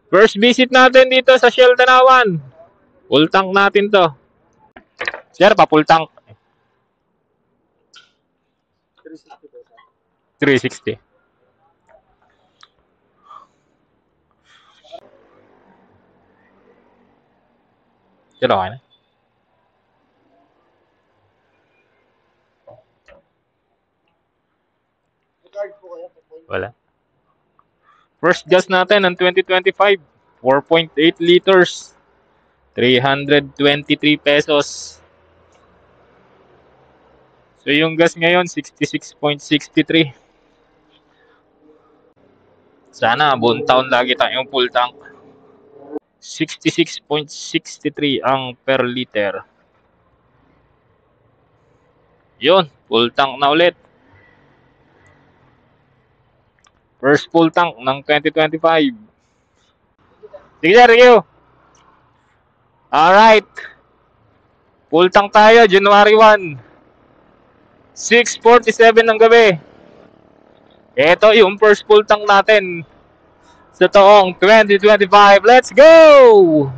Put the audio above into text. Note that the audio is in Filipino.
First visit natin dito sa Shell Tanawan. Full tank natin to. Sir, pa full tank. 360. Sir, okay na? Wala. First gas natin ng 2025. 4.8 liters. 323 pesos. So yung gas ngayon 66.63. Sana buong taon lagi tayong full tank. 66.63 ang per liter. Yun, full tank na ulit. First full tank ng 2025. Sige sir, thank you. Alright. Full tank tayo, January 1. 6:47 ng gabi. Ito yung first full tank natin sa taong 2025. Let's go!